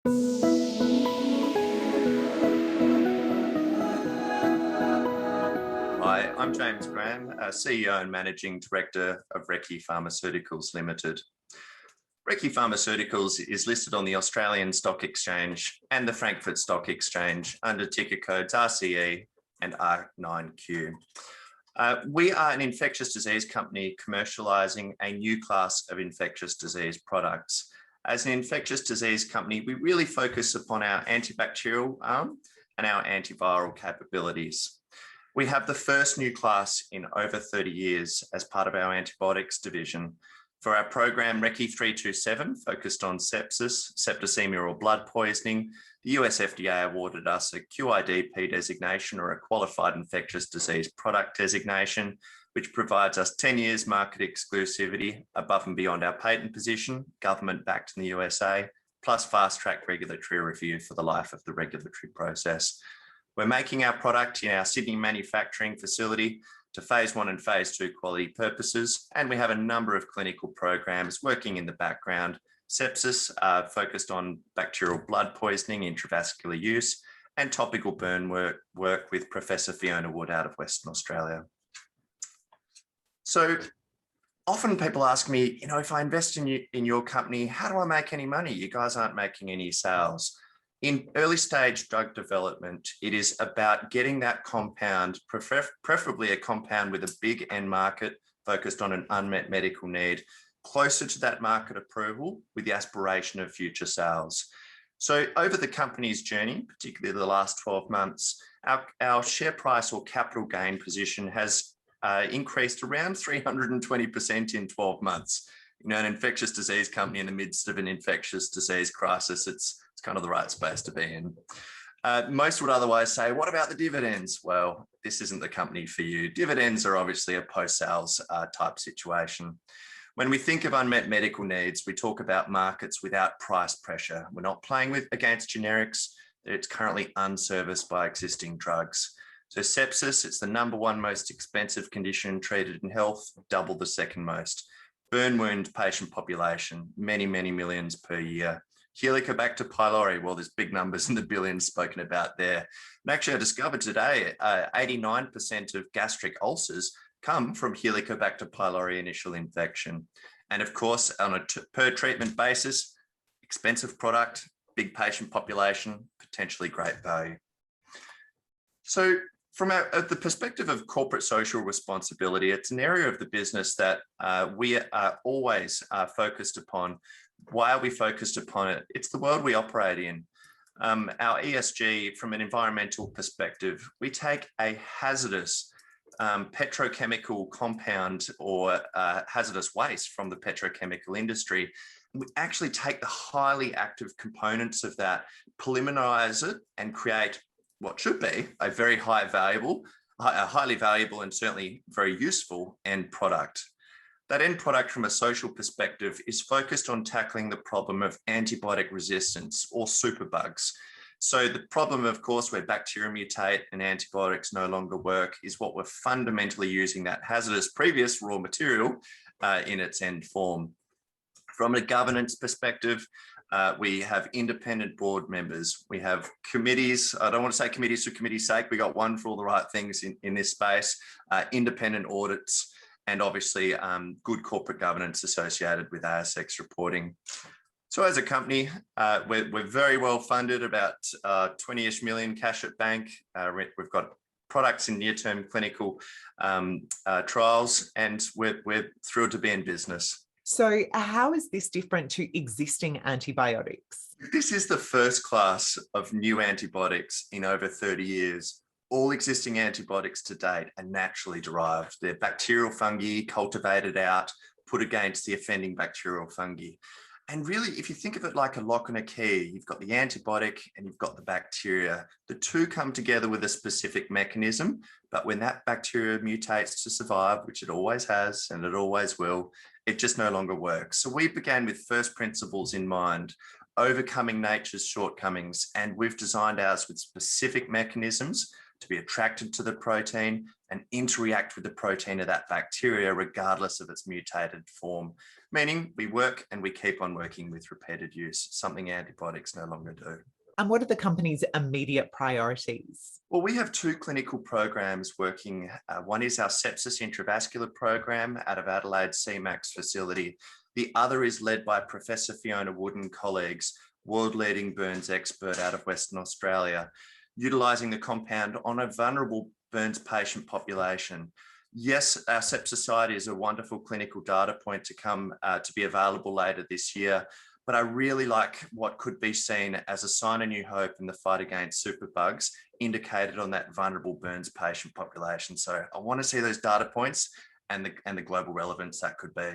Hi, I'm James Graham, CEO and Managing Director of Recce Pharmaceuticals Limited. Recce Pharmaceuticals is listed on the Australian Stock Exchange and the Frankfurt Stock Exchange under ticker codes RCE and R9Q. We are an infectious disease company commercialising a new class of infectious disease products. As an infectious disease company, we really focus upon our antibacterial arm and our antiviral capabilities. We have the first new class in over 30 years as part of our antibiotics division. For our program Recce 327, focused on sepsis, septicemia or blood poisoning, the US FDA awarded us a QIDP designation or a Qualified Infectious Disease Product designation, which provides us 10 years market exclusivity above and beyond our patent position, government backed in the USA, plus fast track regulatory review for the life of the regulatory process. We're making our product in our Sydney manufacturing facility to phase 1 and phase 2 quality purposes, and we have a number of clinical programs working in the background. Sepsis, focused on bacterial blood poisoning, intravascular use, and topical burn work with Professor Fiona Wood out of Western Australia. So often people ask me, if I invest in your company, how do I make any money? You guys aren't making any sales. In early stage drug development, it is about getting that compound, preferably a compound with a big end market focused on an unmet medical need, closer to that market approval with the aspiration of future sales. So over the company's journey, particularly the last 12 months, our share price or capital gain position has increased around 320% in 12 months. An infectious disease company in the midst of an infectious disease crisis, it's kind of the right space to be in. Most would otherwise say, what about the dividends? Well, this isn't the company for you. Dividends are obviously a post-sales type situation. When we think of unmet medical needs, we talk about markets without price pressure. We're not playing against generics. It's currently unserviced by existing drugs. So sepsis, it's the #1 most expensive condition treated in health, double the second most. Burn wound patient population, many, many millions per year. Helicobacter pylori, well, there's big numbers in the billions spoken about there. And actually, I discovered today, 89% of gastric ulcers come from Helicobacter pylori initial infection. And of course, on a per treatment basis, expensive product, big patient population, potentially great value. So from the perspective of corporate social responsibility, it's an area of the business that we are always focused upon. Why are we focused upon it? It's the world we operate in. Our ESG, from an environmental perspective, we take a hazardous petrochemical compound or hazardous waste from the petrochemical industry. We actually take the highly active components of that, polymerize it, and create what should be a very highly valuable and certainly very useful end product. That end product from a social perspective is focused on tackling the problem of antibiotic resistance or superbugs. So the problem, of course, where bacteria mutate and antibiotics no longer work is what we're fundamentally using that hazardous previous raw material in its end form. From a governance perspective, we have independent board members. We have committees. I don't want to say committees for committee's sake. We got one for all the right things in this space, independent audits, and obviously good corporate governance associated with ASX reporting. So as a company, we're very well funded, about 20-ish million cash at bank. We've got products in near-term clinical trials, and we're thrilled to be in business. So how is this different to existing antibiotics? This is the first class of new antibiotics in over 30 years. All existing antibiotics to date are naturally derived. They're bacterial fungi cultivated out, put against the offending bacterial fungi. And really, if you think of it like a lock and a key, you've got the antibiotic and you've got the bacteria. The two come together with a specific mechanism, but when that bacteria mutates to survive, which it always has and it always will, it just no longer works. So we began with first principles in mind, overcoming nature's shortcomings, and we've designed ours with specific mechanisms to be attracted to the protein and interact with the protein of that bacteria, regardless of its mutated form. Meaning we work and we keep on working with repeated use, something antibiotics no longer do. And what are the company's immediate priorities? Well, we have two clinical programs working. One is our sepsis intravascular program out of Adelaide CMAX facility. The other is led by Professor Fiona Wood and colleagues, world-leading burns expert out of Western Australia, utilising the compound on a vulnerable burns patient population. Yes, our Sepsis Society is a wonderful clinical data point to come to be available later this year, but I really like what could be seen as a sign of new hope in the fight against superbugs indicated on that vulnerable burns patient population. So I want to see those data points and the global relevance that could be.